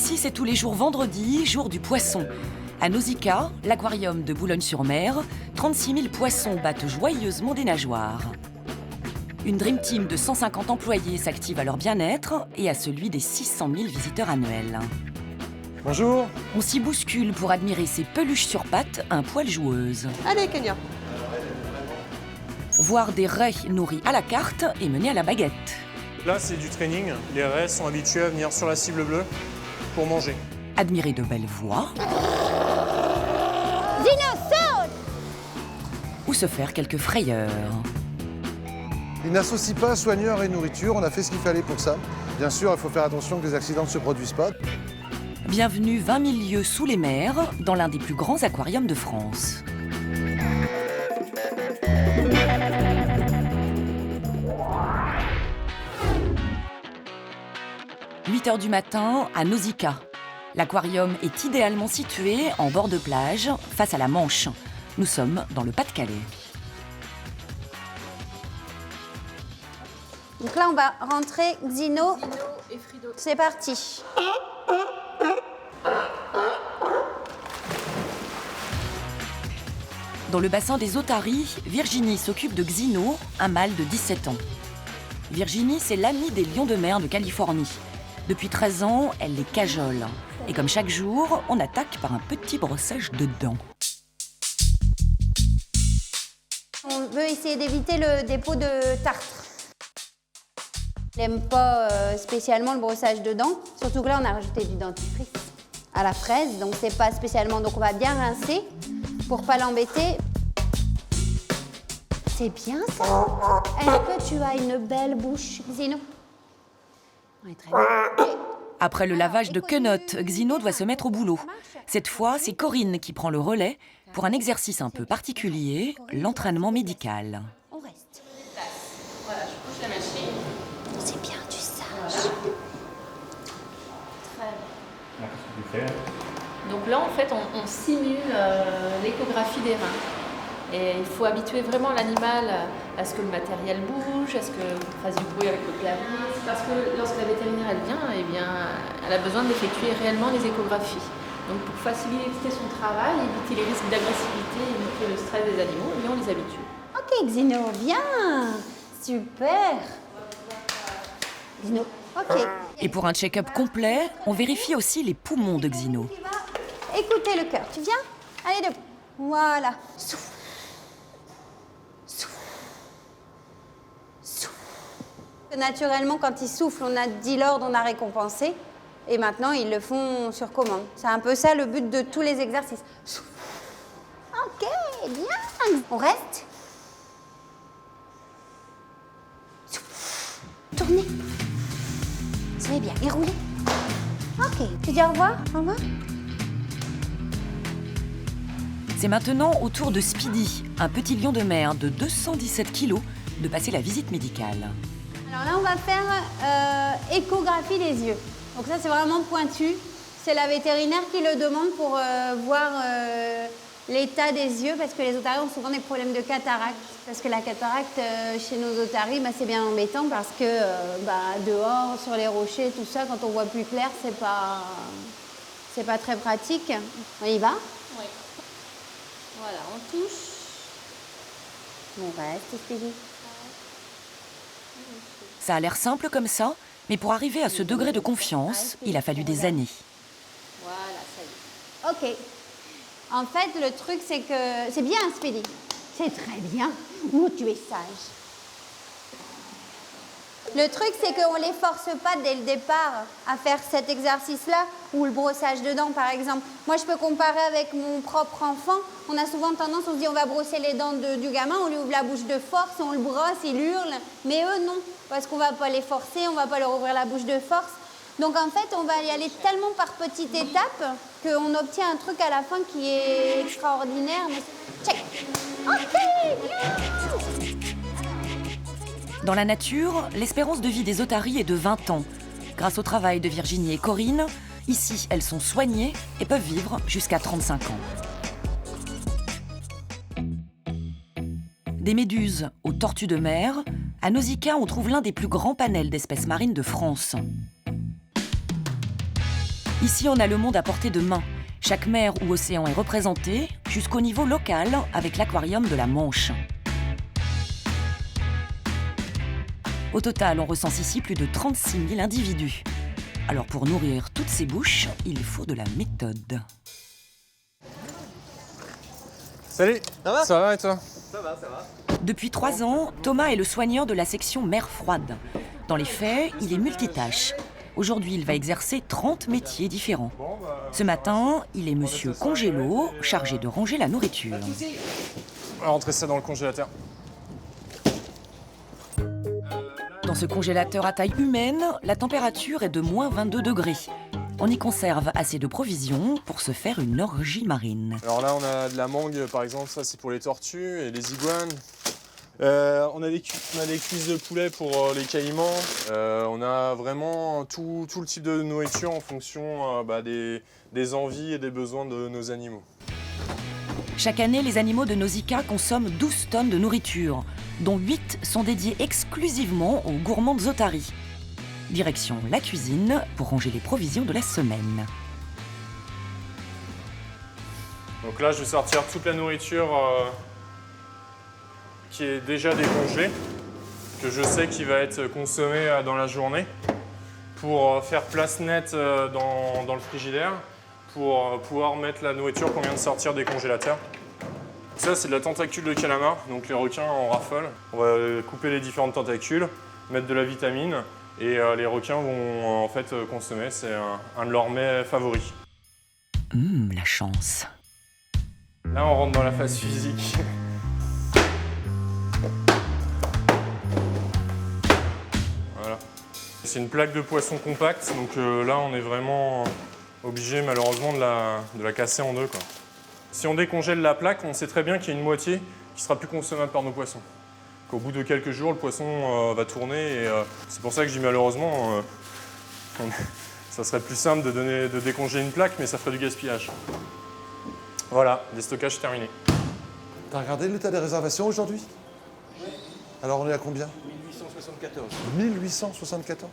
Ici, c'est tous les jours vendredi, jour du poisson. À Nausicaa, l'aquarium de Boulogne-sur-Mer, 36 000 poissons battent joyeusement des nageoires. Une Dream Team de 150 employés s'active à leur bien-être et à celui des 600 000 visiteurs annuels. Bonjour. On s'y bouscule pour admirer ces peluches sur pattes, un poil joueuse. Allez, Kenya. Voir des raies nourris à la carte et menés à la baguette. Là, c'est du training. Les raies sont habitués à venir sur la cible bleue pour manger. Admirer de belles voix. Dinosaure! Ou se faire quelques frayeurs. Ils n'associent pas soigneurs et nourriture, on a fait ce qu'il fallait pour ça. Bien sûr, il faut faire attention que les accidents ne se produisent pas. Bienvenue 20 000 lieues sous les mers, dans l'un des plus grands aquariums de France. « 8h du matin, à Nausicaa. L'aquarium est idéalement situé en bord de plage, face à la Manche. Nous sommes dans le Pas-de-Calais. Donc là, on va rentrer Xino et Frido. C'est parti. Dans le bassin des otaries, Virginie s'occupe de Xino, un mâle de 17 ans. Virginie, c'est l'amie des lions de mer de Californie. Depuis 13 ans, elle les cajole. Et comme chaque jour, on attaque par un petit brossage de dents. On veut essayer d'éviter le dépôt de tartre. Il n'aime pas spécialement le brossage de dents. Surtout que là, on a rajouté du dentifrice à la fraise. Donc, c'est pas spécialement... Donc, on va bien rincer pour pas l'embêter. C'est bien, ça. Est-ce que tu as une belle bouche, Xino? Oui, très bien. Après le lavage de quenottes, Xino doit se mettre au boulot. Cette fois, c'est Corinne qui prend le relais pour un exercice un peu particulier, l'entraînement médical. On reste. Voilà, je couche la machine. C'est bien, tu saches. Très bien. Donc là, en fait, on simule l'échographie des reins. Et il faut habituer vraiment l'animal à ce que le matériel bouge, à ce qu'il fasse du bruit avec le clavier. Parce que lorsque la vétérinaire elle vient, eh bien, elle a besoin d'effectuer réellement les échographies. Donc pour faciliter son travail, éviter les risques d'agressivité, éviter le stress des animaux, eh bien, on les habitue. Ok, Xino, bien. Super. Xino, ok. Et pour un check-up complet, on vérifie aussi les poumons de Xino. Tu vas écouter le cœur. Tu viens? Allez, debout. Voilà. Souffle. Souffle. Souffle. Naturellement, quand ils soufflent, on a dit l'ordre, on a récompensé. Et maintenant, ils le font sur commande. C'est un peu ça le but de tous les exercices. Souffle. Ok, bien. On reste. Souffle. Tournez. C'est bien. Et roulez. Ok. Tu dis au revoir? Au revoir. C'est maintenant au tour de Speedy, un petit lion de mer de 217 kilos, de passer la visite médicale. Alors là, on va faire échographie des yeux. Donc ça, c'est vraiment pointu. C'est la vétérinaire qui le demande pour voir l'état des yeux, parce que les otaries ont souvent des problèmes de cataracte. Parce que la cataracte, chez nos otaries, c'est bien embêtant parce que dehors, sur les rochers, tout ça, quand on voit plus clair, c'est pas très pratique. On y va? Oui. Voilà, on touche. On reste, Speedy. Ça a l'air simple comme ça, mais pour arriver à ce degré de confiance, il a fallu des années. Voilà, ça y est. Ok. En fait, le truc, c'est que... C'est bien, Speedy. C'est très bien. Ouh, tu es sage. Le truc, c'est qu'on ne les force pas dès le départ à faire cet exercice-là, ou le brossage de dents, par exemple. Moi, je peux comparer avec mon propre enfant. On a souvent tendance, on se dit, on va brosser les dents du gamin, on lui ouvre la bouche de force, on le brosse, il hurle. Mais eux, non, parce qu'on ne va pas les forcer, on ne va pas leur ouvrir la bouche de force. Donc, en fait, on va y aller tellement par petites étapes qu'on obtient un truc à la fin qui est extraordinaire. Mais... Check. Ok, bien. Dans la nature, l'espérance de vie des otaries est de 20 ans. Grâce au travail de Virginie et Corinne, ici, elles sont soignées et peuvent vivre jusqu'à 35 ans. Des méduses aux tortues de mer, à Nausicaa, on trouve l'un des plus grands panels d'espèces marines de France. Ici, on a le monde à portée de main. Chaque mer ou océan est représenté, jusqu'au niveau local, avec l'aquarium de la Manche. Au total, on recense ici plus de 36 000 individus. Alors pour nourrir toutes ces bouches, il faut de la méthode. Salut. Ça va et toi? Ça va. Depuis 3 ans, Thomas est le soigneur de la section mer froide. Dans les faits, il est multitâche. Aujourd'hui, il va exercer 30 métiers différents. Ce matin, il est monsieur Congélo, chargé de ranger la nourriture. On va rentrer ça dans le congélateur. Dans ce congélateur à taille humaine, la température est de moins 22 degrés. On y conserve assez de provisions pour se faire une orgie marine. Alors là, on a de la mangue, par exemple, ça c'est pour les tortues et les iguanes. On a des cuisses de poulet pour les caïmans. On a vraiment tout le type de nourriture en fonction des envies et des besoins de nos animaux. Chaque année, les animaux de Nausicaa consomment 12 tonnes de nourriture, dont 8 sont dédiés exclusivement aux gourmandes otaries. Direction la cuisine pour ranger les provisions de la semaine. Donc là, je vais sortir toute la nourriture qui est déjà décongelée, que je sais qui va être consommée dans la journée, pour faire place nette dans le frigidaire, pour pouvoir mettre la nourriture qu'on vient de sortir des congélateurs. Ça, c'est de la tentacule de calamar, donc les requins en raffolent. On va couper les différentes tentacules, mettre de la vitamine, et les requins vont en fait consommer. C'est un de leurs mets favoris. La chance. Là, on rentre dans la phase physique. Voilà. C'est une plaque de poisson compacte, donc là, on est vraiment obligé malheureusement de la casser en deux, quoi. Si on décongèle la plaque, on sait très bien qu'il y a une moitié qui sera plus consommable par nos poissons. Qu'au bout de quelques jours, le poisson va tourner et c'est pour ça que je dis malheureusement, ça serait plus simple de décongeler une plaque, mais ça ferait du gaspillage. Voilà, déstockage terminé. T'as regardé l'état des réservations aujourd'hui? Oui. Alors on est à combien? 1874. 1874.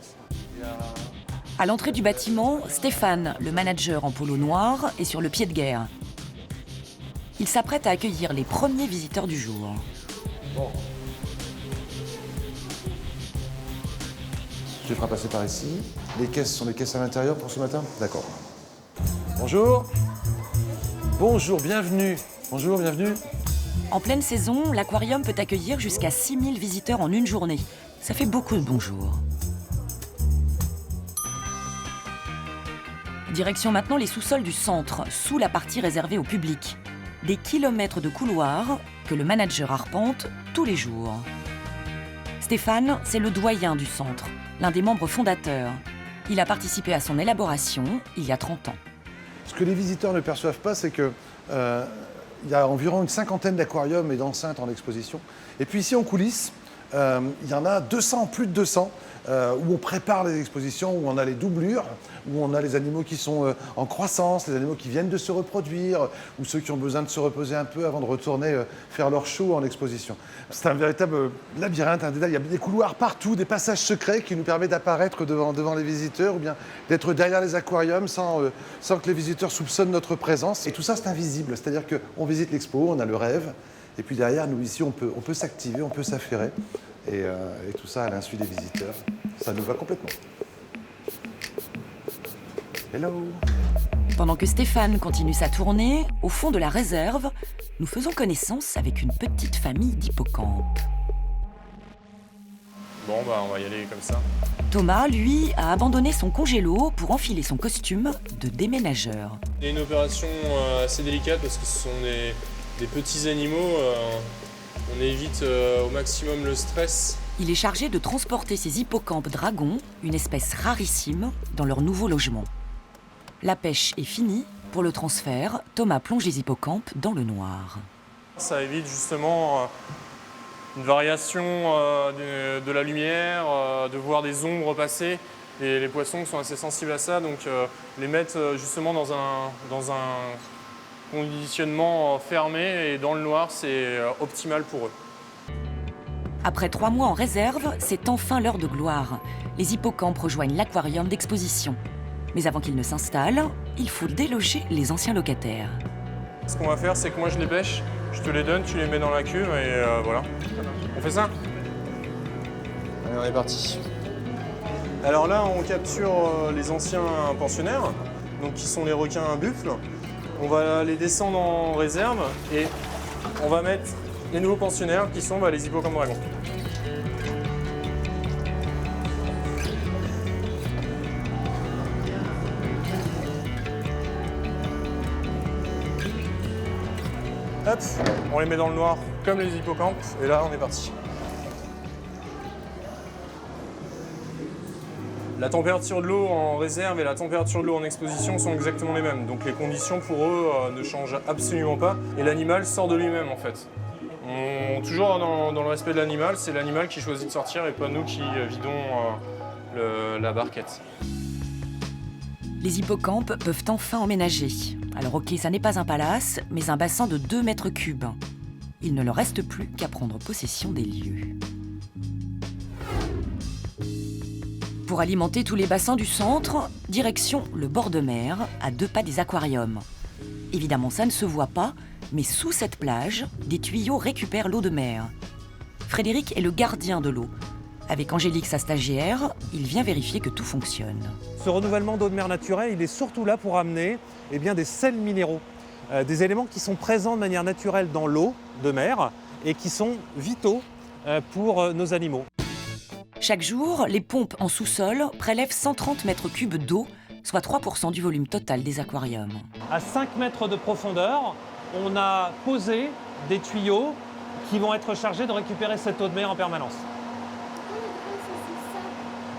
À l'entrée du bâtiment, Stéphane, le manager en polo noir, est sur le pied de guerre. Il s'apprête à accueillir les premiers visiteurs du jour. Bon. Je les ferai passer par ici. Les caisses sont les caisses à l'intérieur pour ce matin? D'accord. Bonjour. Bonjour, bienvenue. Bonjour, bienvenue. En pleine saison, l'aquarium peut accueillir jusqu'à 6 000 visiteurs en une journée. Ça fait beaucoup de bonjours. Direction maintenant les sous-sols du centre, sous la partie réservée au public. Des kilomètres de couloirs que le manager arpente tous les jours. Stéphane, c'est le doyen du centre, l'un des membres fondateurs. Il a participé à son élaboration il y a 30 ans. Ce que les visiteurs ne perçoivent pas, c'est que il y a environ une cinquantaine d'aquariums et d'enceintes en exposition. Et puis ici en coulisses, il y en a 200, plus de 200, où on prépare les expositions, où on a les doublures, où on a les animaux qui sont en croissance, les animaux qui viennent de se reproduire, ou ceux qui ont besoin de se reposer un peu avant de retourner faire leur show en exposition. C'est un véritable labyrinthe, un détail. Il y a des couloirs partout, des passages secrets qui nous permettent d'apparaître devant les visiteurs, ou bien d'être derrière les aquariums sans que les visiteurs soupçonnent notre présence. Et tout ça, c'est invisible, c'est-à-dire qu'on visite l'expo, on a le rêve, et puis derrière, nous ici, on peut s'activer, on peut s'affairer. Et tout ça à l'insu des visiteurs. Ça nous va complètement. Hello. Pendant que Stéphane continue sa tournée, au fond de la réserve, nous faisons connaissance avec une petite famille d'hippocampes. Bon, on va y aller comme ça. Thomas, lui, a abandonné son congélo pour enfiler son costume de déménageur. C'est une opération assez délicate parce que ce sont des petits animaux. On évite au maximum le stress. Il est chargé de transporter ces hippocampes dragons, une espèce rarissime, dans leur nouveau logement. La pêche est finie. Pour le transfert, Thomas plonge les hippocampes dans le noir. Ça évite justement une variation de la lumière, de voir des ombres passer. Et les poissons sont assez sensibles à ça, donc les mettre justement dans un conditionnement fermé et dans le noir, c'est optimal pour eux. Après 3 mois en réserve, c'est enfin l'heure de gloire. Les hippocampes rejoignent l'aquarium d'exposition. Mais avant qu'ils ne s'installent, il faut déloger les anciens locataires. Ce qu'on va faire, c'est que moi je les pêche, je te les donne, tu les mets dans la cuve et voilà. On fait ça? Allez, on est parti. Alors là, on capture les anciens pensionnaires, donc qui sont les requins à buffles. On va les descendre en réserve et on va mettre les nouveaux pensionnaires qui sont les hippocampes dragons. Hop, on les met dans le noir comme les hippocampes et là on est parti. La température de l'eau en réserve et la température de l'eau en exposition sont exactement les mêmes. Donc les conditions pour eux ne changent absolument pas et l'animal sort de lui-même en fait. Toujours dans le respect de l'animal, c'est l'animal qui choisit de sortir et pas nous qui vidons la barquette. Les hippocampes peuvent enfin emménager. Alors ok, ça n'est pas un palace, mais un bassin de 2 mètres cubes. Il ne leur reste plus qu'à prendre possession des lieux. Pour alimenter tous les bassins du centre, direction le bord de mer, à 2 pas des aquariums. Évidemment, ça ne se voit pas, mais sous cette plage, des tuyaux récupèrent l'eau de mer. Frédéric est le gardien de l'eau. Avec Angélique, sa stagiaire, il vient vérifier que tout fonctionne. Ce renouvellement d'eau de mer naturelle, il est surtout là pour amener des sels minéraux, des éléments qui sont présents de manière naturelle dans l'eau de mer et qui sont vitaux pour nos animaux. Chaque jour, les pompes en sous-sol prélèvent 130 mètres cubes d'eau, soit 3% du volume total des aquariums. À 5 mètres de profondeur, on a posé des tuyaux qui vont être chargés de récupérer cette eau de mer en permanence.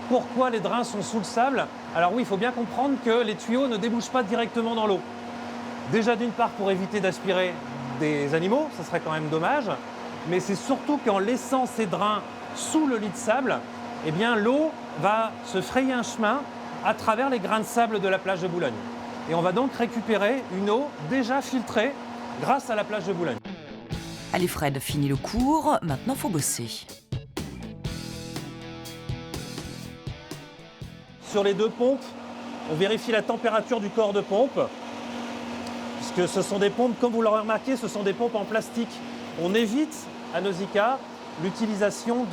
Pourquoi les drains sont sous le sable? Alors oui, il faut bien comprendre que les tuyaux ne débouchent pas directement dans l'eau. Déjà d'une part pour éviter d'aspirer des animaux, ça serait quand même dommage, mais c'est surtout qu'en laissant ces drains sous le lit de sable, eh bien l'eau va se frayer un chemin à travers les grains de sable de la plage de Boulogne. Et on va donc récupérer une eau déjà filtrée grâce à la plage de Boulogne. Allez Fred, fini le cours, maintenant faut bosser. Sur les 2 pompes, on vérifie la température du corps de pompe, puisque ce sont des pompes, comme vous l'aurez remarqué, ce sont des pompes en plastique. On évite à Nausicaa l'utilisation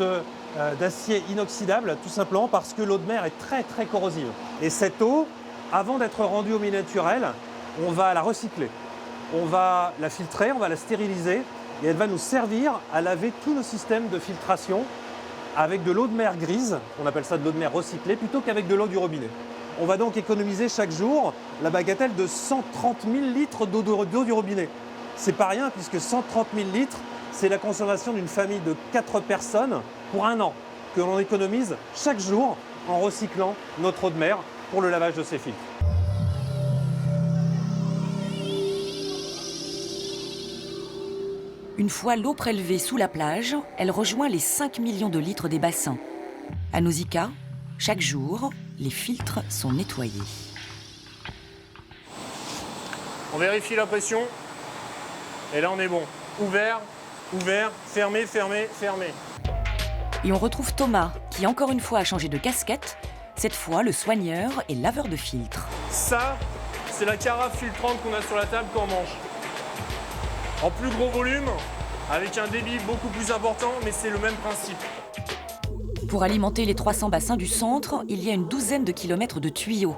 d'acier inoxydable, tout simplement parce que l'eau de mer est très très corrosive. Et cette eau, avant d'être rendue au milieu naturel, on va la recycler. On va la filtrer, on va la stériliser, et elle va nous servir à laver tous nos systèmes de filtration avec de l'eau de mer grise, on appelle ça de l'eau de mer recyclée, plutôt qu'avec de l'eau du robinet. On va donc économiser chaque jour la bagatelle de 130 000 litres d'eau du robinet. C'est pas rien, puisque 130 000 litres, c'est la consommation d'une famille de 4 personnes pour 1 an, que l'on économise chaque jour en recyclant notre eau de mer pour le lavage de ces filtres. Une fois l'eau prélevée sous la plage, elle rejoint les 5 millions de litres des bassins. À Nausicaa, chaque jour, les filtres sont nettoyés. On vérifie la pression et là on est bon. Ouvert, ouvert, fermé, fermé, fermé. Et on retrouve Thomas, qui encore une fois a changé de casquette, cette fois le soigneur et laveur de filtres. Ça, c'est la carafe filtrante qu'on a sur la table quand on mange. En plus gros volume, avec un débit beaucoup plus important, mais c'est le même principe. Pour alimenter les 300 bassins du centre, il y a une douzaine de kilomètres de tuyaux.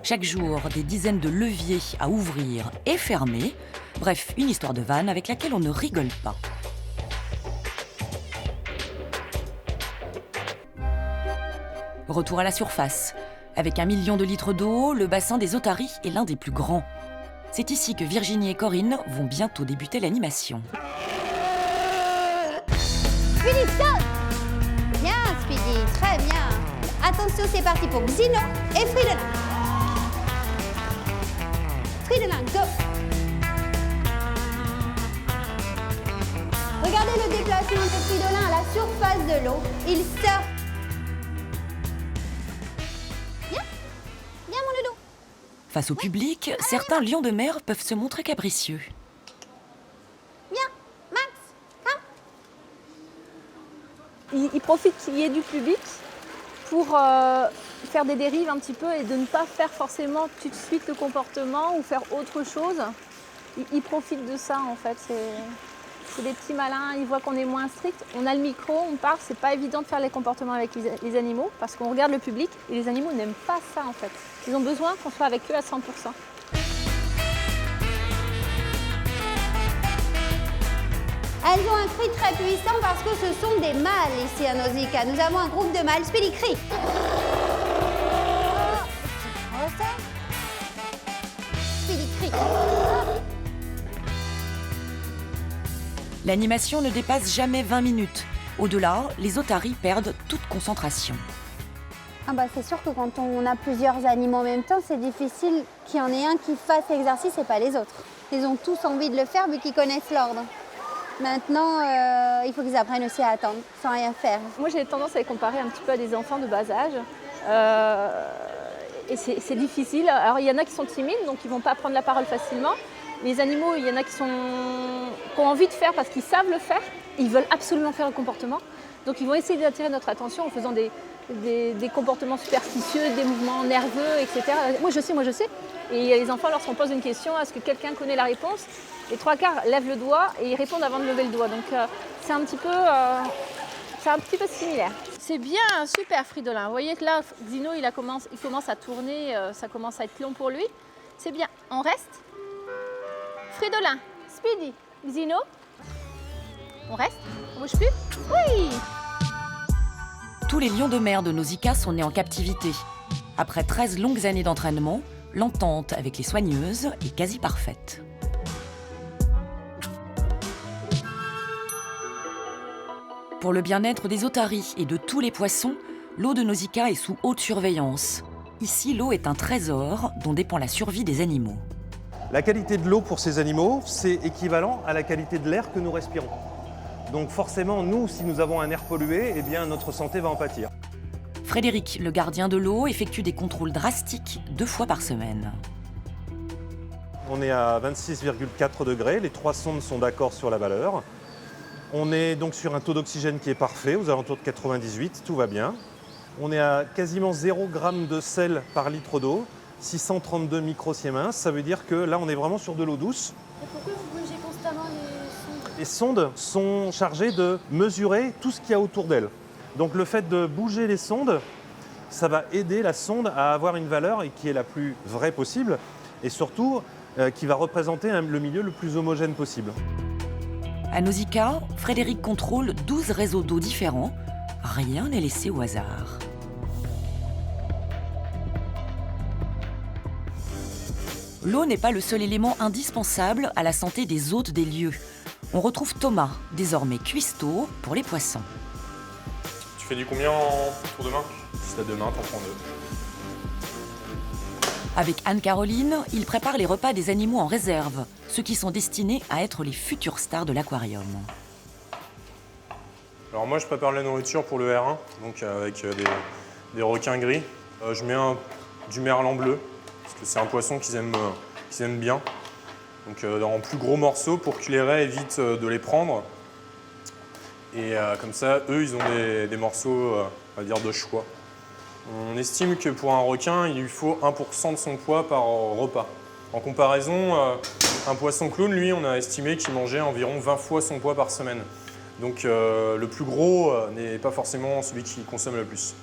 Chaque jour, des dizaines de leviers à ouvrir et fermer. Bref, une histoire de vanne avec laquelle on ne rigole pas. Retour à la surface. Avec 1 million de litres d'eau, le bassin des Otaries est l'un des plus grands. C'est ici que Virginie et Corinne vont bientôt débuter l'animation. Speedy, stop! Bien, Speedy, très bien. Attention, c'est parti pour Xino et Fridolin. Fridolin, go! Regardez le déplacement de Fridolin à la surface de l'eau. Il surfe. Bien, bien mon loulou. Face au public, certains lions de mer peuvent se montrer capricieux. Bien, Max, come. Il profite qu'il y ait du public pour faire des dérives un petit peu et de ne pas faire forcément tout de suite le comportement ou faire autre chose. Ils profitent de ça en fait. C'est des petits malins, ils voient qu'on est moins strict. On a le micro, on parle, c'est pas évident de faire les comportements avec les animaux parce qu'on regarde le public et les animaux n'aiment pas ça en fait. Ils ont besoin qu'on soit avec eux à 100%. Elles ont un cri très puissant parce que ce sont des mâles ici à Nausicaa. Nous avons un groupe de mâles. Speedy crie. Speedy crie. L'animation ne dépasse jamais 20 minutes. Au-delà, les otaries perdent toute concentration. Ah bah c'est sûr que quand on a plusieurs animaux en même temps, c'est difficile qu'il y en ait un qui fasse l'exercice et pas les autres. Ils ont tous envie de le faire vu qu'ils connaissent l'ordre. Maintenant, il faut qu'ils apprennent aussi à attendre, sans rien faire. Moi, j'ai tendance à les comparer un petit peu à des enfants de bas âge. Et c'est difficile. Alors, il y en a qui sont timides, donc ils ne vont pas prendre la parole facilement. Les animaux, il y en a qui ont envie de faire parce qu'ils savent le faire. Ils veulent absolument faire le comportement. Donc, ils vont essayer d'attirer notre attention en faisant des comportements superstitieux, des mouvements nerveux, etc. Moi, je sais. Et les enfants, lorsqu'on pose une question, est-ce que quelqu'un connaît la réponse? Les 3/4 lèvent le doigt et ils répondent avant de lever le doigt. Donc, c'est un petit peu similaire. C'est bien, super Fridolin. Vous voyez que là, Zino, il commence à tourner, ça commence à être long pour lui. C'est bien. On reste. Fridolin, Speedy, Zino. On reste. On bouge plus. Oui. Tous les lions de mer de Nausicaa sont nés en captivité. Après 13 longues années d'entraînement, l'entente avec les soigneuses est quasi parfaite. Pour le bien-être des otaries et de tous les poissons, l'eau de Nausicaa est sous haute surveillance. Ici, l'eau est un trésor dont dépend la survie des animaux. La qualité de l'eau pour ces animaux, c'est équivalent à la qualité de l'air que nous respirons. Donc forcément, nous, si nous avons un air pollué, eh bien notre santé va en pâtir. Frédéric, le gardien de l'eau, effectue des contrôles drastiques 2 fois par semaine. On est à 26,4 degrés, les 3 sondes sont d'accord sur la valeur. On est donc sur un taux d'oxygène qui est parfait, aux alentours de 98, tout va bien. On est à quasiment 0 g de sel par litre d'eau, 632 microsiemens, ça veut dire que là on est vraiment sur de l'eau douce. Et pourquoi vous bougez constamment les sondes? Les sondes sont chargées de mesurer tout ce qu'il y a autour d'elles. Donc le fait de bouger les sondes, ça va aider la sonde à avoir une valeur et qui est la plus vraie possible et surtout qui va représenter le milieu le plus homogène possible. À Nausicaa, Frédéric contrôle 12 réseaux d'eau différents. Rien n'est laissé au hasard. L'eau n'est pas le seul élément indispensable à la santé des hôtes des lieux. On retrouve Thomas, désormais cuistot pour les poissons. Tu fais du combien en tour de main? Si t'as 2 mains, t'en prends 2. Avec Anne-Caroline, il prépare les repas des animaux en réserve, ceux qui sont destinés à être les futures stars de l'aquarium. Alors moi, je prépare la nourriture pour le R1, donc avec des requins gris. Je mets du merlan bleu, parce que c'est un poisson qu'ils aiment bien. Donc en plus gros morceaux pour que les raies évitent de les prendre. Et comme ça, eux, ils ont des morceaux, on va dire, de choix. On estime que pour un requin, il lui faut 1% de son poids par repas. En comparaison, un poisson clown, lui, on a estimé qu'il mangeait environ 20 fois son poids par semaine. Donc le plus gros n'est pas forcément celui qui consomme le plus.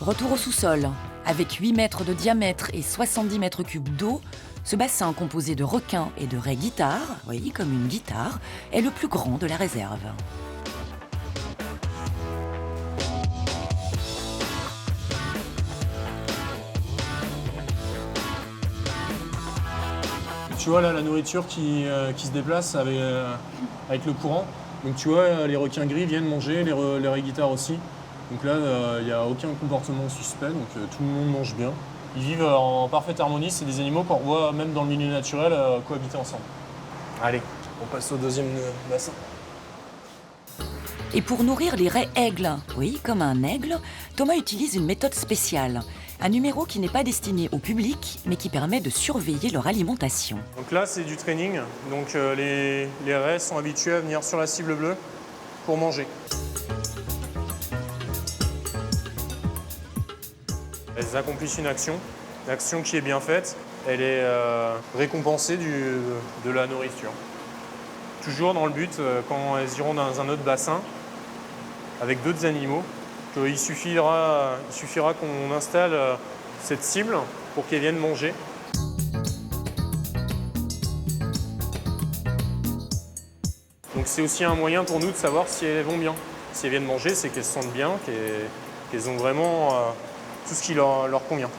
Retour au sous-sol. Avec 8 mètres de diamètre et 70 mètres cubes d'eau, ce bassin composé de requins et de raies guitares, oui, comme une guitare, est le plus grand de la réserve. Tu vois là la nourriture qui se déplace avec le courant. Donc tu vois, les requins gris viennent manger, les raies guitares aussi. Donc là, il n'y a aucun comportement suspect, donc tout le monde mange bien. Ils vivent en parfaite harmonie, c'est des animaux qu'on voit même dans le milieu naturel cohabiter ensemble. Allez, on passe au deuxième bassin. Et pour nourrir les raies aigles, oui, comme un aigle, Thomas utilise une méthode spéciale. Un numéro qui n'est pas destiné au public, mais qui permet de surveiller leur alimentation. Donc là, c'est du training. Donc les raies sont habituées à venir sur la cible bleue pour manger. Elles accomplissent une action qui est bien faite, elle est récompensée de la nourriture. Toujours dans le but, quand elles iront dans un autre bassin, avec d'autres animaux, qu'il suffira qu'on installe cette cible pour qu'elles viennent manger. Donc c'est aussi un moyen pour nous de savoir si elles vont bien. Si elles viennent manger, c'est qu'elles se sentent bien, qu'elles ont vraiment tout ce qui leur convient.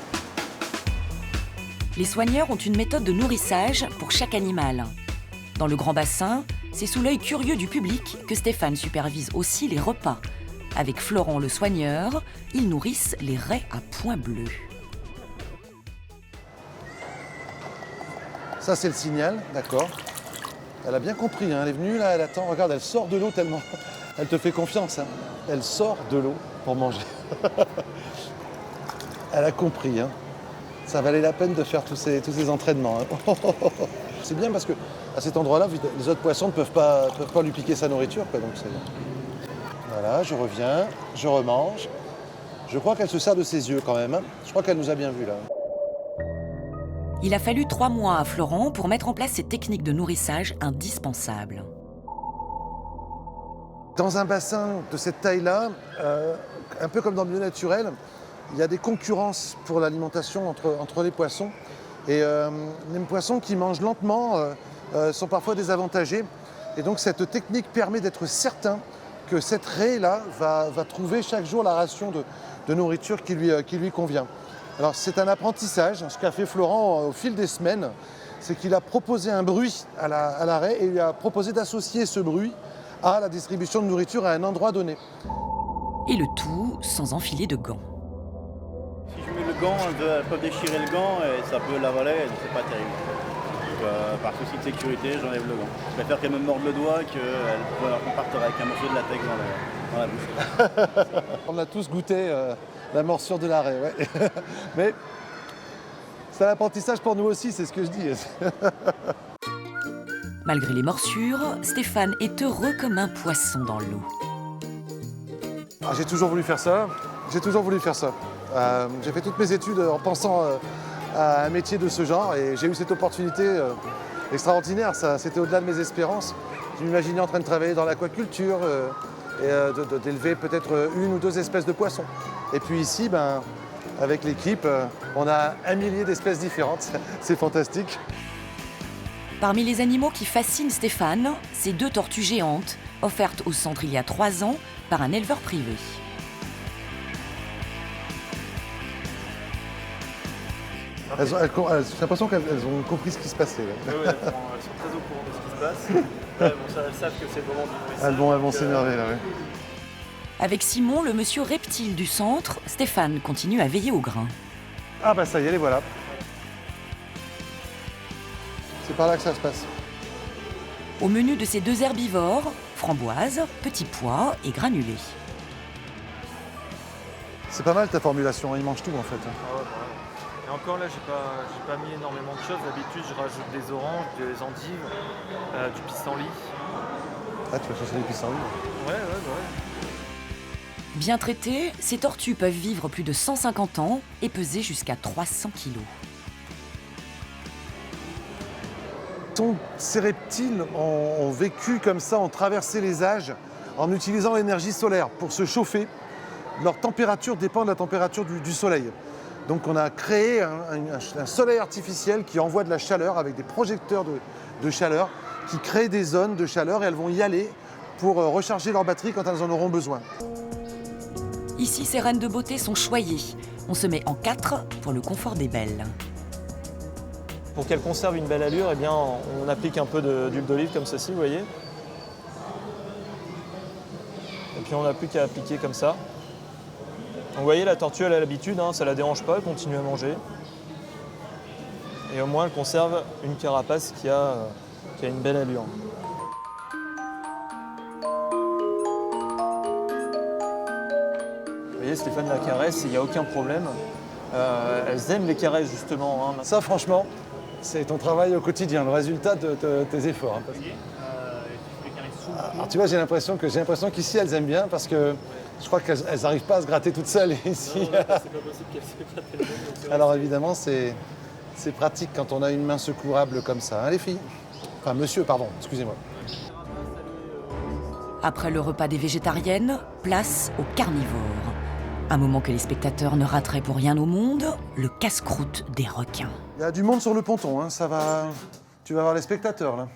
Les soigneurs ont une méthode de nourrissage pour chaque animal. Dans le grand bassin, c'est sous l'œil curieux du public que Stéphane supervise aussi les repas. Avec Florent le soigneur, ils nourrissent les raies à points bleus. Ça, c'est le signal, d'accord. Elle a bien compris, hein. Elle est venue là, elle attend. Regarde, elle sort de l'eau tellement. Elle te fait confiance, hein. Elle sort de l'eau pour manger. Elle a compris, hein. Ça valait la peine de faire tous ces entraînements, hein. C'est bien parce que à cet endroit-là, les autres poissons ne peuvent pas lui piquer sa nourriture, quoi, donc c'est... Voilà, je reviens, je remange. Je crois qu'elle se sert de ses yeux quand même, hein. Je crois qu'elle nous a bien vus là. Il a fallu 3 mois à Florent pour mettre en place ces techniques de nourrissage indispensables. Dans un bassin de cette taille-là, un peu comme dans le milieu naturel, il y a des concurrences pour l'alimentation entre les poissons. Et les poissons qui mangent lentement sont parfois désavantagés. Et donc cette technique permet d'être certain que cette raie-là va trouver chaque jour la ration de nourriture qui lui convient. Alors c'est un apprentissage. Ce qu'a fait Florent au fil des semaines, c'est qu'il a proposé un bruit à la raie et il a proposé d'associer ce bruit à la distribution de nourriture à un endroit donné. Et le tout sans enfiler de gants. Si je mets le gant, elles peuvent déchirer le gant et ça peut l'avaler, et c'est pas terrible. Donc, par souci de sécurité, j'enlève le gant. Je préfère qu'elles me mordent le doigt qu'on parte avec un morceau de latex dans la bouche. On a tous goûté la morsure de la raie, ouais. Mais c'est un apprentissage pour nous aussi, c'est ce que je dis. Malgré les morsures, Stéphane est heureux comme un poisson dans l'eau. Ah, j'ai toujours voulu faire ça. J'ai fait toutes mes études en pensant à un métier de ce genre et j'ai eu cette opportunité extraordinaire. C'était au-delà de mes espérances. Je m'imaginais en train de travailler dans l'aquaculture et d'élever peut-être 1 ou 2 espèces de poissons. Et puis ici, avec l'équipe, on a 1 millier d'espèces différentes. C'est fantastique. Parmi les animaux qui fascinent Stéphane, ces 2 tortues géantes, offertes au centre il y a 3 ans par un éleveur privé. J'ai l'impression qu'elles ont compris ce qui se passait. Là. Oui, elles sont très au courant de ce qui se passe. Elles savent que c'est le moment du nourrissage. Elles vont s'énerver là, oui. Avec Simon, le monsieur reptile du centre, Stéphane continue à veiller au grain. Ah ça y est, les voilà. C'est par là que ça se passe. Au menu de ces 2 herbivores, framboises, petits pois et granulés. C'est pas mal ta formulation, ils mangent tout en fait. Ah ouais. Et encore là, j'ai pas mis énormément de choses. D'habitude, je rajoute des oranges, des endives, du pissenlit. Ah, tu vas chercher des pissenlits? Ouais. Bien traitées, ces tortues peuvent vivre plus de 150 ans et peser jusqu'à 300 kilos. Ces reptiles ont vécu comme ça, ont traversé les âges en utilisant l'énergie solaire pour se chauffer. Leur température dépend de la température du soleil. Donc on a créé un soleil artificiel qui envoie de la chaleur avec des projecteurs de chaleur qui créent des zones de chaleur et elles vont y aller pour recharger leur batterie quand elles en auront besoin. Ici, ces reines de beauté sont choyées. On se met en 4 pour le confort des belles. Pour qu'elle conserve une belle allure, eh bien, on applique un peu d'huile d'olive comme ceci, vous voyez. Et puis on n'a plus qu'à appliquer comme ça. Donc vous voyez, la tortue, elle a l'habitude, hein, ça ne la dérange pas, elle continue à manger. Et au moins, elle conserve une carapace qui a une belle allure. Vous voyez, Stéphane la caresse, il n'y a aucun problème. Elles aiment les caresses, justement. Hein. Ça, franchement, c'est ton travail au quotidien, le résultat de tes efforts. Hein, alors, tu vois, j'ai l'impression qu'ici, elles aiment bien parce que Je crois qu'elles n'arrivent pas à se gratter toutes seules ici. Non, c'est pas possible qu'elle se gratte elle-même. Alors évidemment, c'est pratique quand on a une main secourable comme ça, hein, les filles? Enfin, monsieur, pardon, excusez-moi. Après le repas des végétariennes, place aux carnivores. Un moment que les spectateurs ne rateraient pour rien au monde, le casse-croûte des requins. Il y a du monde sur le ponton, hein, ça va... Tu vas voir les spectateurs, là.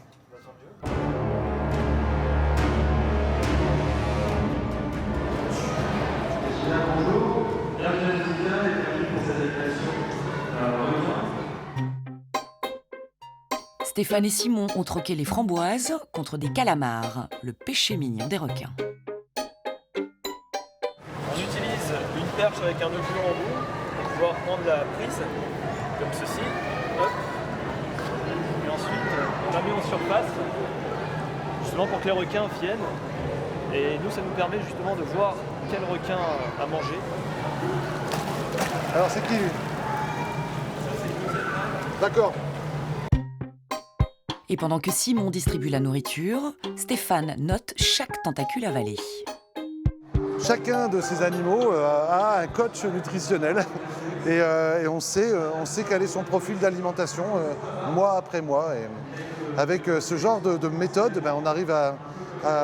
Stéphane et Simon ont troqué les framboises contre des calamars, le péché mignon des requins. On utilise une perche avec un nœud plus en bout pour pouvoir prendre la prise, comme ceci. Hop. Et ensuite, on la met en surface, justement pour que les requins viennent. Et nous, ça nous permet justement de voir quel requin a mangé. Alors, c'est qui, lui? D'accord. Et pendant que Simon distribue la nourriture, Stéphane note chaque tentacule avalé. Chacun de ces animaux a un coach nutritionnel et on sait quel est son profil d'alimentation mois après mois. Et avec ce genre de méthode, on arrive à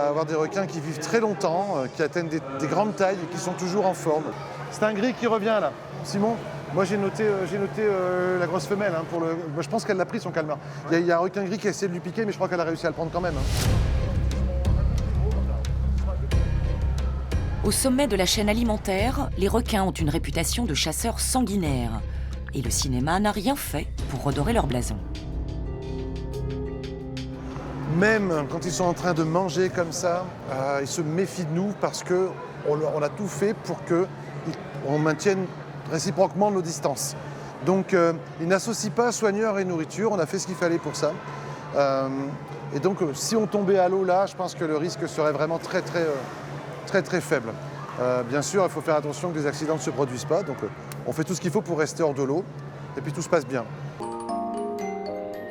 avoir des requins qui vivent très longtemps, qui atteignent des grandes tailles et qui sont toujours en forme. C'est un gris qui revient là. Simon, moi j'ai noté la grosse femelle. Hein, moi, je pense qu'elle l'a pris son calmar. Il y a un requin gris qui a essayé de lui piquer, mais je crois qu'elle a réussi à le prendre quand même. Hein. Au sommet de la chaîne alimentaire, les requins ont une réputation de chasseurs sanguinaires. Et le cinéma n'a rien fait pour redorer leur blason. Même quand ils sont en train de manger comme ça, ils se méfient de nous parce qu'on a tout fait pour qu'on maintienne réciproquement nos distances. Donc ils n'associent pas soigneurs et nourriture, on a fait ce qu'il fallait pour ça. Et donc si on tombait à l'eau là, je pense que le risque serait vraiment très faible. Bien sûr, il faut faire attention que des accidents ne se produisent pas, donc on fait tout ce qu'il faut pour rester hors de l'eau, et puis tout se passe bien.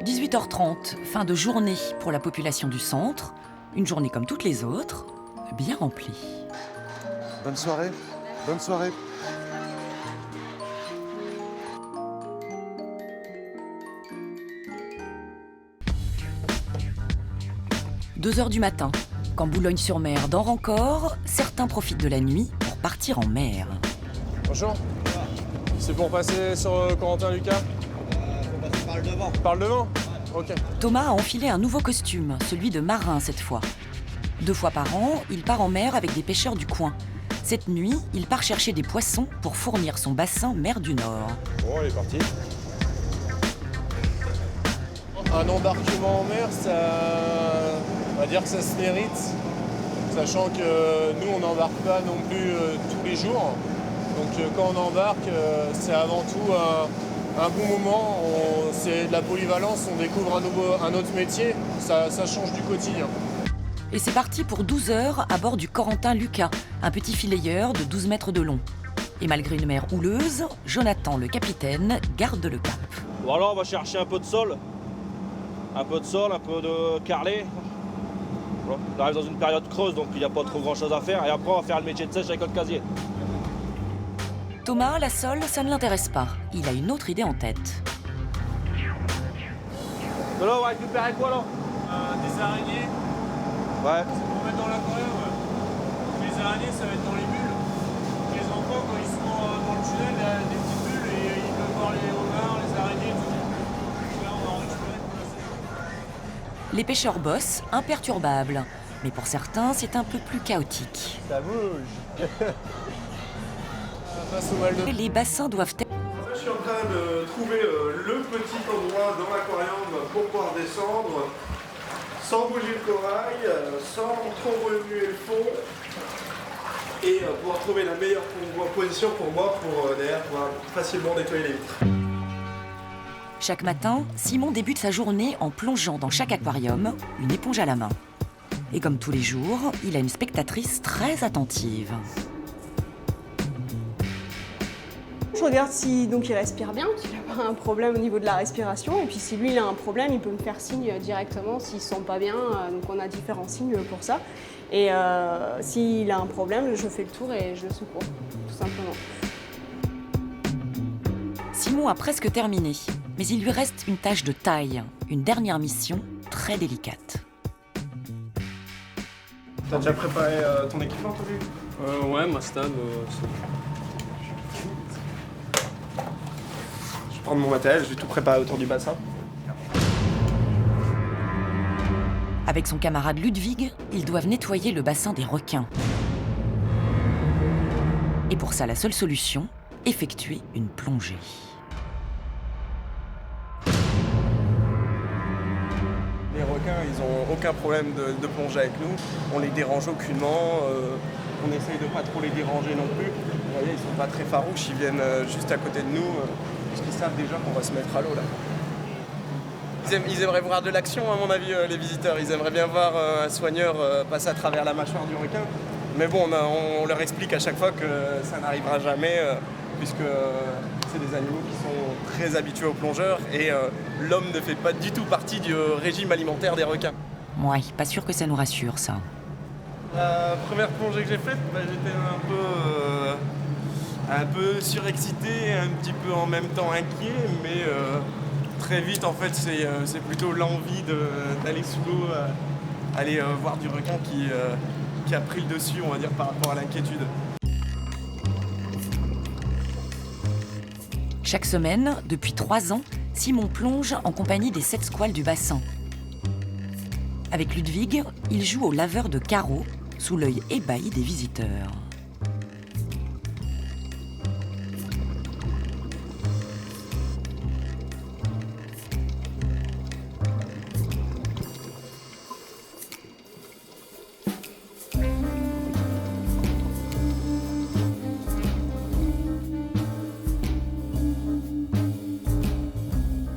18h30, fin de journée pour la population du centre. Une journée comme toutes les autres, bien remplie. Bonne soirée. Bonne soirée. « 2h du matin, quand Boulogne-sur-Mer dort encore, certains profitent de la nuit pour partir en mer. Bonjour. C'est pour passer sur Corentin Lucas? Faut passer par le devant. Par le devant? Ok. Thomas a enfilé un nouveau costume, celui de marin cette fois. 2 fois par an, il part en mer avec des pêcheurs du coin. Cette nuit, il part chercher des poissons pour fournir son bassin mer du Nord. Bon, elle est partie. Un embarquement en mer, on va dire que ça se mérite, sachant que nous, on n'embarque pas non plus tous les jours. Donc quand on embarque, c'est avant tout un bon moment, c'est de la polyvalence, on découvre un autre métier, ça change du quotidien. Et c'est parti pour 12 heures à bord du Corentin Lucas, un petit filayeur de 12 mètres de long. Et malgré une mer houleuse, Jonathan, le capitaine, garde le cap. Bon alors, on va chercher un peu de sol. Un peu de carrelé. Voilà. On arrive dans une période creuse, donc il n'y a pas trop grand chose à faire. Et après, on va faire le métier de sèche avec notre casier. Thomas, la sole, ça ne l'intéresse pas. Il a une autre idée en tête. De là, on va récupérer quoi là? Des araignées, Ouais. c'est pour mettre dans l'aquarium. Les araignées, ça va être dans les bulles. Les enfants, quand ils sont dans le tunnel, il y a des petites bulles et ils peuvent voir les homards, les araignées, tout. Là, on va en récupérer pour la saison. Les pêcheurs bossent, imperturbables. Mais pour certains, c'est un peu plus chaotique. Ça bouge. Face au mal de... Les bassins doivent être... Je suis en train de trouver le petit endroit dans l'aquarium pour pouvoir descendre sans bouger le corail, sans trop remuer le fond et pouvoir trouver la meilleure position pour moi pour derrière pouvoir facilement nettoyer les vitres. Chaque matin, Simon débute sa journée en plongeant dans chaque aquarium une éponge à la main. Et comme tous les jours, il a une spectatrice très attentive. Je je regarde si donc il respire bien, qu'il n'a pas un problème au niveau de la respiration. Et puis si lui il a un problème, il peut me faire signe directement s'il ne se sent pas bien. Donc on a différents signes pour ça. Et s'il a un problème, je fais le tour et je le secours, tout simplement. Simon a presque terminé, mais il lui reste une tâche de taille, une dernière mission très délicate. T'as déjà préparé ton équipement, toi, Luc ? Ouais, ma stab, Je vais prendre mon matériel, je vais tout préparer autour du bassin. Avec son camarade Ludwig, ils doivent nettoyer le bassin des requins. Et pour ça, la seule solution, effectuer une plongée. Les requins, ils n'ont aucun problème de plonger avec nous. On les dérange aucunement. On essaye de pas trop les déranger non plus. Vous voyez, ils sont pas très farouches. Ils viennent juste à côté de nous, puisqu'ils savent déjà qu'on va se mettre à l'eau là. Ils aimeraient voir de l'action, à mon avis, les visiteurs. Ils aimeraient bien voir un soigneur passer à travers la mâchoire du requin. Mais bon, on leur explique à chaque fois que ça n'arrivera jamais, puisque c'est des animaux qui sont très habitués aux plongeurs et l'homme ne fait pas du tout partie du régime alimentaire des requins. Ouais, pas sûr que ça nous rassure, ça. La première plongée que j'ai faite, j'étais un peu surexcité, un petit peu en même temps inquiet, mais très vite, en fait, c'est plutôt l'envie d'aller sous l'eau, aller voir du requin qui a pris le dessus, on va dire, par rapport à l'inquiétude. Chaque semaine, depuis 3 ans, Simon plonge en compagnie des 7 squales du bassin. Avec Ludwig, il joue au laveur de carreaux, sous l'œil ébahi des visiteurs.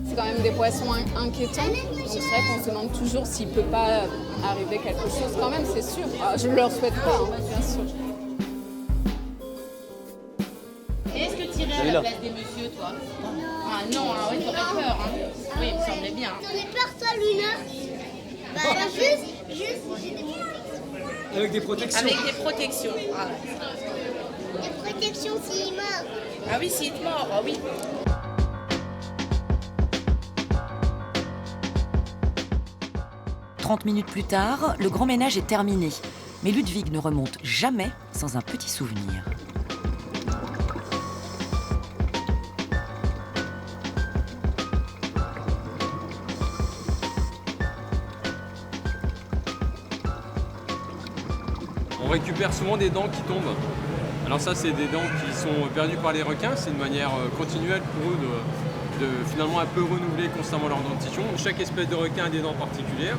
C'est quand même des poissons inquiétants, donc c'est vrai qu'on se demande toujours s'il ne peut pas arriver quelque chose quand même, c'est sûr. Je ne leur souhaite pas, hein, bien sûr. Et est-ce que tu irais à la place des messieurs, toi? Ah non, ah oui, t'aurais peur, hein. Oui, il me semblait bien. T'en as peur, toi, Luna? Bah, juste, j'ai des protections. Avec des protections? Avec des protections. Ah. Des protections s'il meurt. Ah oui, s'il te mord, ah oui. « 30 minutes plus tard, le grand ménage est terminé. Mais Ludwig ne remonte jamais sans un petit souvenir. On récupère souvent des dents qui tombent. Alors ça, c'est des dents qui sont perdues par les requins. C'est une manière continuelle pour eux de finalement un peu renouveler constamment leur dentition. Chaque espèce de requin a des dents particulières.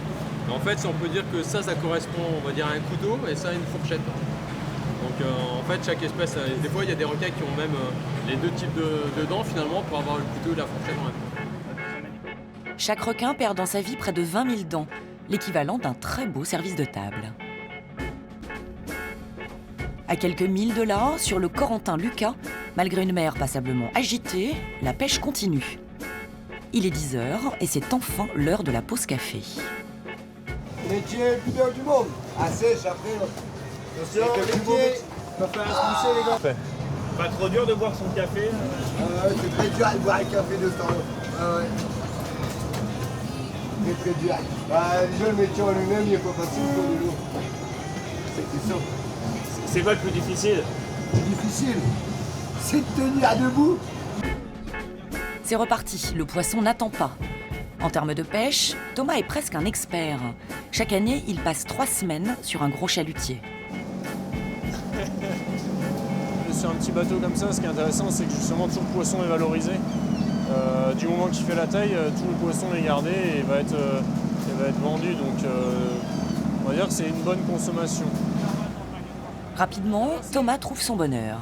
Et en fait, on peut dire que ça correspond, on va dire, à un couteau et ça à une fourchette. Donc en fait, chaque espèce, des fois, il y a des requins qui ont même les deux types de dents finalement pour avoir le couteau et la fourchette en même temps. Chaque requin perd dans sa vie près de 20 000 dents, l'équivalent d'un très beau service de table. À quelques milles de là, sur le Corentin Lucas, malgré une mer passablement agitée, la pêche continue. Il est 10 h et c'est enfin l'heure de la pause café. Métier le plus dur du monde. À sèche après. Attention, métier. Va faire expulser les gars. Pas trop dur de boire son café. C'est très dur de boire un café de ce temps-là. Ah ouais. Très très dur. Déjà le métier en lui-même, il n'est pas facile pour de l'eau. C'est ça. C'est quoi le plus difficile? Difficile, c'est de tenir debout. C'est reparti, le poisson n'attend pas. En termes de pêche, Thomas est presque un expert. Chaque année, il passe 3 semaines sur un gros chalutier. Sur un petit bateau comme ça, ce qui est intéressant, c'est que justement tout le poisson est valorisé. Du moment qu'il fait la taille, tout le poisson est gardé et va être vendu. Donc on va dire que c'est une bonne consommation. Rapidement, Thomas trouve son bonheur.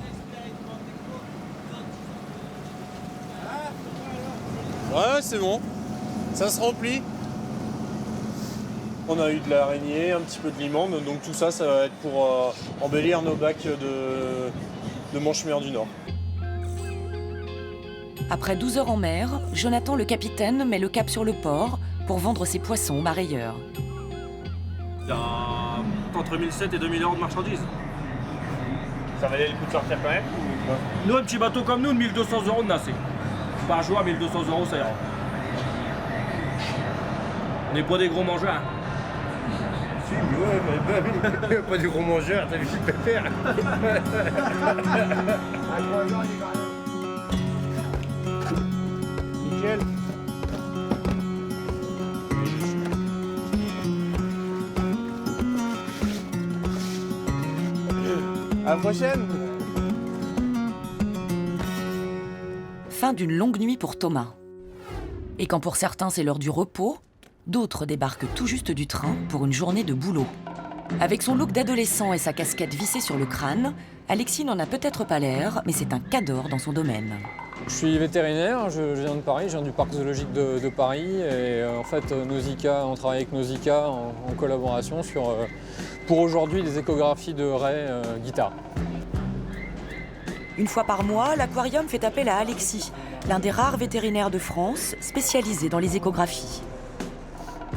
Ouais, c'est bon. Ça se remplit. On a eu de l'araignée, un petit peu de limande, donc tout ça, ça va être pour embellir nos bacs de Manche-Mer du Nord. Après 12 heures en mer, Jonathan le capitaine met le cap sur le port pour vendre ses poissons aux marailleurs. Il y a entre 1007 et 2000 € de marchandises. Ça valait le coup de sortir quand même? Nous, un petit bateau comme nous, de 1200 € de nassé. Par jour, à 1200 €, ça ira. On n'est pas des gros mangeurs. Si, ouais, mais pas des gros mangeurs, t'as vu qui préfère. Nickel. À la prochaine. Fin d'une longue nuit pour Thomas. Et quand pour certains c'est l'heure du repos, d'autres débarquent tout juste du train pour une journée de boulot. Avec son look d'adolescent et sa casquette vissée sur le crâne, Alexis n'en a peut-être pas l'air, mais c'est un cador dans son domaine. Je suis vétérinaire, je viens de Paris, je viens du parc zoologique de Paris et en fait Nausicaa, on travaille avec Nausicaa en collaboration sur, pour aujourd'hui, des échographies de raies guitare. Une fois par mois, l'aquarium fait appel à Alexis, l'un des rares vétérinaires de France spécialisés dans les échographies.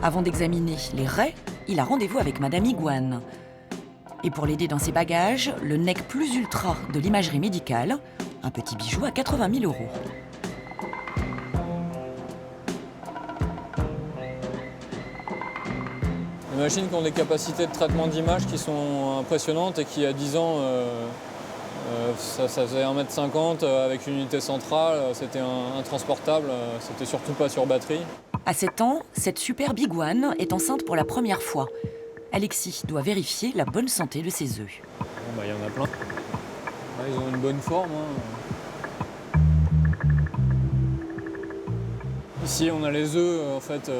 Avant d'examiner les raies, il a rendez-vous avec Madame Iguane. Et pour l'aider dans ses bagages, le NEC plus ultra de l'imagerie médicale, un petit bijou à 80 000 €. Des machines qui ont des capacités de traitement d'image qui sont impressionnantes et qui, à 10 ans, ça faisait 1,50 m avec une unité centrale, c'était intransportable, c'était surtout pas sur batterie. À 7 ans, cette superbe iguane est enceinte pour la première fois. Alexis doit vérifier la bonne santé de ses œufs. Bon, y en a plein. Ouais, ils ont une bonne forme. Hein. Ici, on a les œufs. En fait,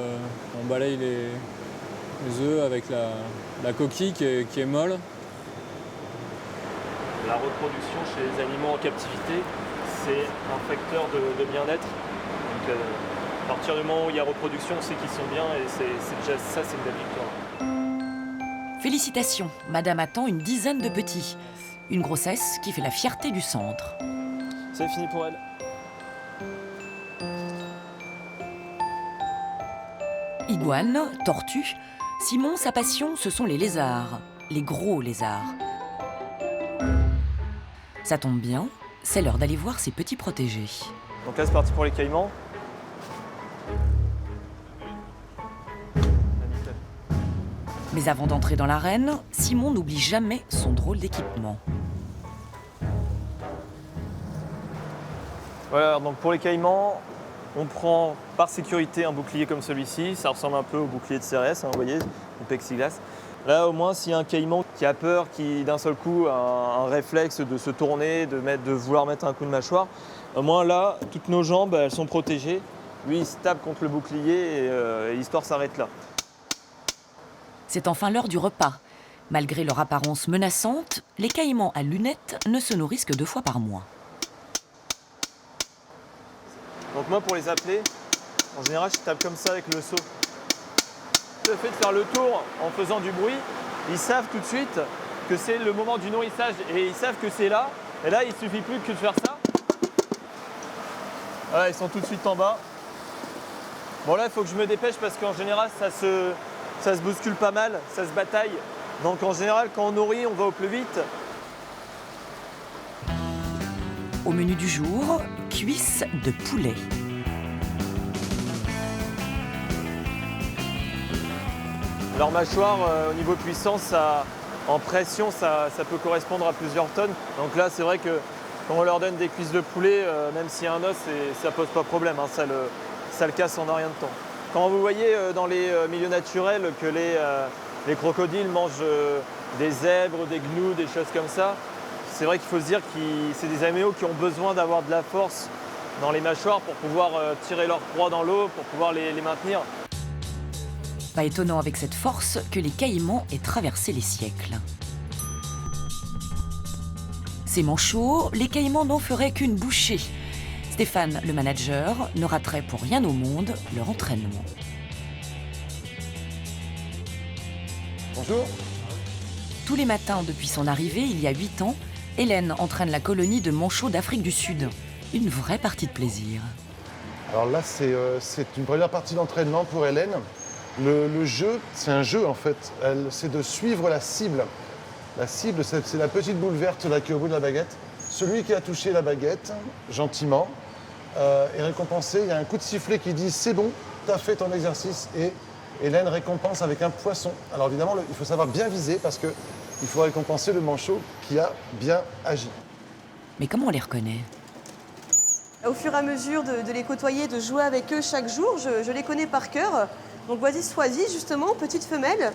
on balaye les œufs avec la coquille qui est molle. La reproduction chez les animaux en captivité, c'est un facteur de bien-être. Donc, à partir du moment où il y a reproduction, on sait qu'ils sont bien et c'est déjà ça, c'est une belle victoire. Félicitations, Madame attend une dizaine de petits. Une grossesse qui fait la fierté du centre. C'est fini pour elle. Iguane, tortue, Simon, sa passion, ce sont les lézards, les gros lézards. Ça tombe bien, c'est l'heure d'aller voir ses petits protégés. Donc là, c'est parti pour les caïmans. Mais avant d'entrer dans l'arène, Simon n'oublie jamais son drôle d'équipement. Voilà, donc pour les caïmans, on prend par sécurité un bouclier comme celui-ci. Ça ressemble un peu au bouclier de CRS, hein, vous voyez, du plexiglas. Là, au moins, s'il y a un caïman qui a peur, qui d'un seul coup a un réflexe de se tourner, de vouloir mettre un coup de mâchoire, au moins là, toutes nos jambes, elles sont protégées. Lui, il se tape contre le bouclier et l'histoire s'arrête là. C'est enfin l'heure du repas. Malgré leur apparence menaçante, les caïmans à lunettes ne se nourrissent que 2 fois par mois. Donc moi, pour les appeler, en général, je tape comme ça avec le seau. Le fait de faire le tour en faisant du bruit, ils savent tout de suite que c'est le moment du nourrissage et ils savent que c'est là. Et là, il suffit plus que de faire ça. Voilà, ils sont tout de suite en bas. Bon là, il faut que je me dépêche parce qu'en général, ça se bouscule pas mal, ça se bataille. Donc en général, quand on nourrit, on va au plus vite. Au menu du jour, cuisses de poulet. Leur mâchoire, au niveau puissance, en pression, ça peut correspondre à plusieurs tonnes. Donc là, c'est vrai que quand on leur donne des cuisses de poulet, même s'il y a un os, ça pose pas de problème, hein, ça le casse en un rien de temps. Quand vous voyez dans les milieux naturels que les crocodiles mangent des zèbres, des gnous, des choses comme ça, c'est vrai qu'il faut se dire que c'est des animaux qui ont besoin d'avoir de la force dans les mâchoires pour pouvoir tirer leur proie dans l'eau, pour pouvoir les maintenir. Pas étonnant avec cette force que les caïmans aient traversé les siècles. Ces manchots, les caïmans n'en feraient qu'une bouchée. Stéphane, le manager, ne raterait pour rien au monde leur entraînement. Bonjour. Tous les matins depuis son arrivée, il y a 8 ans, Hélène entraîne la colonie de manchots d'Afrique du Sud. Une vraie partie de plaisir. Alors là, c'est une première partie d'entraînement pour Hélène. Le jeu, c'est un jeu en fait. C'est de suivre la cible. La cible, c'est la petite boule verte là qui est au bout de la baguette. Celui qui a touché la baguette, gentiment, est récompensé. Il y a un coup de sifflet qui dit « c'est bon, tu as fait ton exercice » et Hélène récompense avec un poisson. Alors évidemment, il faut savoir bien viser parce qu'il faut récompenser le manchot qui a bien agi. Mais comment on les reconnaît? Au fur et à mesure de les côtoyer, de jouer avec eux chaque jour, je les connais par cœur. Donc voici Swazi, justement, petite femelle.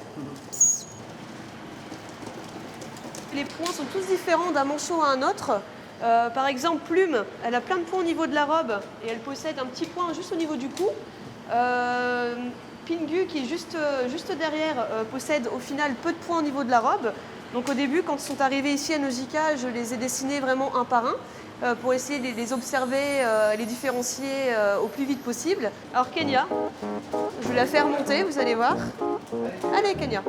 Les points sont tous différents d'un manchot à un autre. Par exemple, Plume, elle a plein de points au niveau de la robe et elle possède un petit point juste au niveau du cou. Pingu, qui est juste derrière, possède au final peu de points au niveau de la robe. Donc au début, quand ils sont arrivés ici à Nausicaa, je les ai dessinés vraiment un par un pour essayer de les observer, les différencier au plus vite possible. Alors Kenya, je vais la faire monter, vous allez voir. Allez Kenya.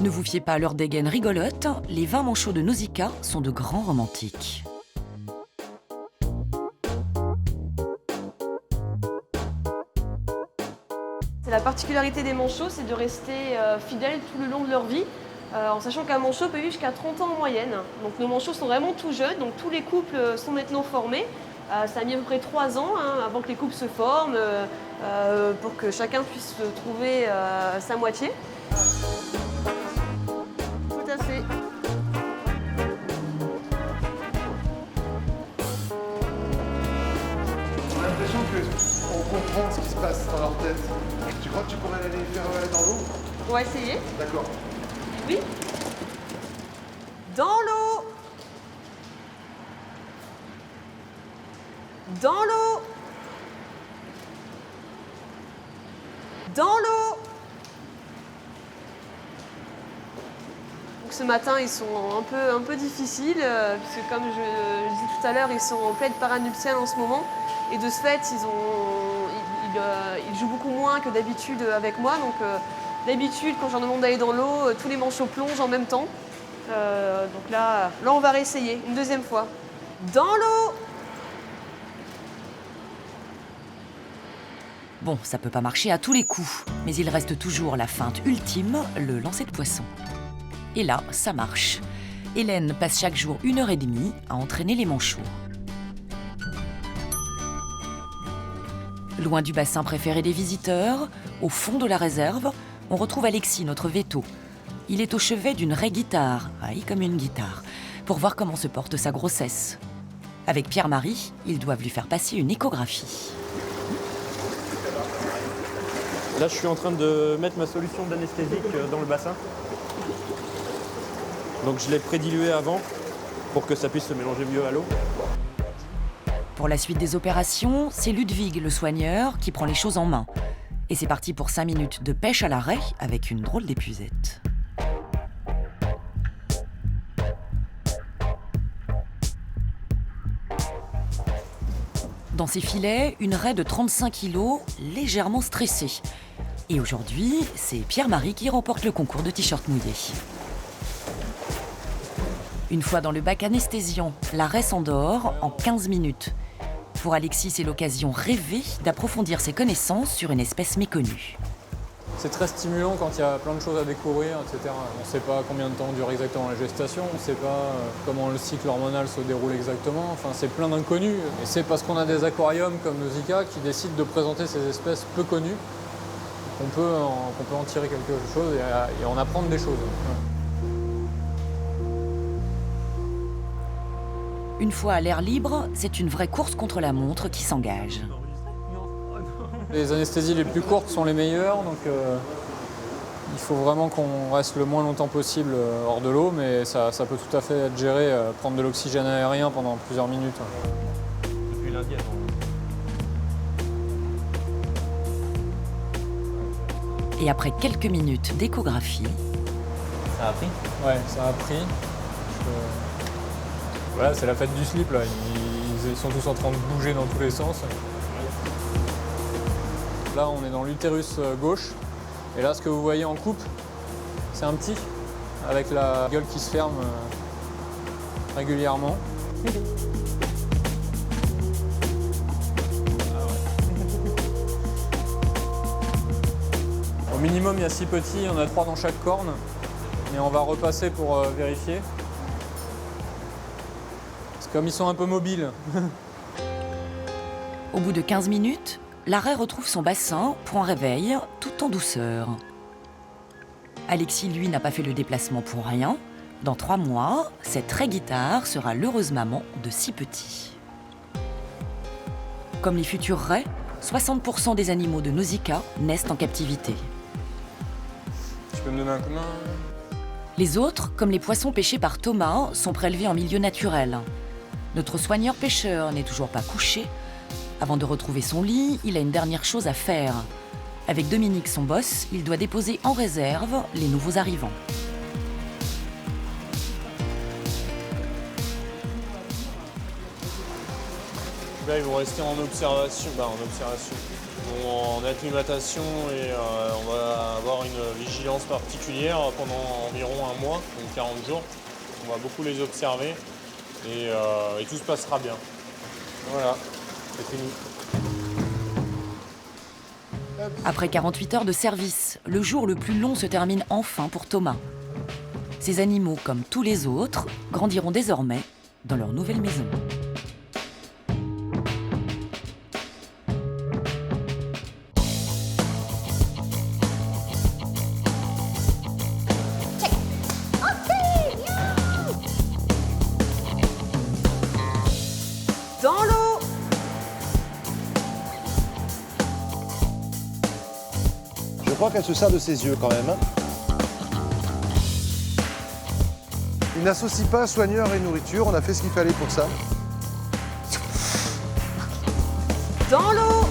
Ne vous fiez pas à leur dégaine rigolote, les 20 manchots de Nausicaa sont de grands romantiques. La particularité des manchots, c'est de rester fidèles tout le long de leur vie, en sachant qu'un manchot peut vivre jusqu'à 30 ans en moyenne. Donc nos manchots sont vraiment tout jeunes, donc tous les couples sont maintenant formés. Ça a mis à peu près 3 ans avant que les couples se forment, pour que chacun puisse trouver sa moitié. Tout à fait. On a l'impression qu'on comprend ce qui se passe dans leur tête. Tu crois que tu pourrais aller les faire dans l'eau? On va essayer. D'accord. Oui. Dans l'eau. Dans l'eau. Dans l'eau. Donc ce matin, ils sont un peu difficiles, puisque comme je disais tout à l'heure, ils sont en pleine paranuptiale en ce moment. Et de ce fait, ils jouent beaucoup moins que d'habitude avec moi. Donc d'habitude, quand j'en demande d'aller dans l'eau, tous les manchots plongent en même temps. Donc là, on va réessayer une deuxième fois. Dans l'eau. Bon, ça peut pas marcher à tous les coups, mais il reste toujours la feinte ultime, le lancer de poisson. Et là, ça marche. Hélène passe chaque jour 1h30 à entraîner les manchots. Loin du bassin préféré des visiteurs, au fond de la réserve, on retrouve Alexis, notre veto. Il est au chevet d'une raie guitare, comme une guitare, pour voir comment se porte sa grossesse. Avec Pierre-Marie, ils doivent lui faire passer une échographie. Là, je suis en train de mettre ma solution d'anesthésique dans le bassin. Donc je l'ai prédilué avant pour que ça puisse se mélanger mieux à l'eau. Pour la suite des opérations, c'est Ludwig, le soigneur, qui prend les choses en main. Et c'est parti pour 5 minutes de pêche à la raie avec une drôle d'épuisette. Dans ses filets, une raie de 35 kilos, légèrement stressée. Et aujourd'hui, c'est Pierre-Marie qui remporte le concours de t-shirt mouillé. Une fois dans le bac anesthésiant, la raie s'endort en 15 minutes. Pour Alexis, c'est l'occasion rêvée d'approfondir ses connaissances sur une espèce méconnue. C'est très stimulant quand il y a plein de choses à découvrir, etc. On ne sait pas combien de temps dure exactement la gestation, on ne sait pas comment le cycle hormonal se déroule exactement. Enfin, c'est plein d'inconnus. Et c'est parce qu'on a des aquariums comme Nausicaa qui décident de présenter ces espèces peu connues qu'on peut en tirer quelque chose et en apprendre des choses. Une fois à l'air libre, c'est une vraie course contre la montre qui s'engage. Les anesthésies les plus courtes sont les meilleures, donc il faut vraiment qu'on reste le moins longtemps possible hors de l'eau, mais ça peut tout à fait être géré, prendre de l'oxygène aérien pendant plusieurs minutes. Depuis lundi, Et après quelques minutes d'échographie... Ça a pris? Ouais, ça a pris. Voilà, c'est la fête du slip, là. Ils sont tous en train de bouger dans tous les sens. Là, on est dans l'utérus gauche. Et là, ce que vous voyez en coupe, c'est un petit, avec la gueule qui se ferme régulièrement. Au minimum, il y a 6 petits, il y en a 3 dans chaque corne. Et on va repasser pour vérifier. C'est comme ils sont un peu mobiles. Au bout de 15 minutes, l'arrêt retrouve son bassin pour un réveil tout en douceur. Alexis, lui, n'a pas fait le déplacement pour rien. Dans 3 mois, cette raie guitare sera l'heureuse maman de 6 petits. Comme les futurs raies, 60% des animaux de Nausicaa naissent en captivité. Tu peux me donner un coup de main? Les autres, comme les poissons pêchés par Thomas, sont prélevés en milieu naturel. Notre soigneur pêcheur n'est toujours pas couché. Avant de retrouver son lit, il a une dernière chose à faire. Avec Dominique, son boss, il doit déposer en réserve les nouveaux arrivants. Là, ils vont rester en observation, en acclimatation et on va avoir une vigilance particulière pendant environ un mois, donc 40 jours. On va beaucoup les observer et tout se passera bien. Voilà, c'est fini. Après 48 heures de service, le jour le plus long se termine enfin pour Thomas. Ces animaux, comme tous les autres, grandiront désormais dans leur nouvelle maison. Dans l'eau! Je crois qu'elle se sert de ses yeux quand même. Hein. Il n'associe pas soigneur et nourriture, on a fait ce qu'il fallait pour ça. Dans l'eau!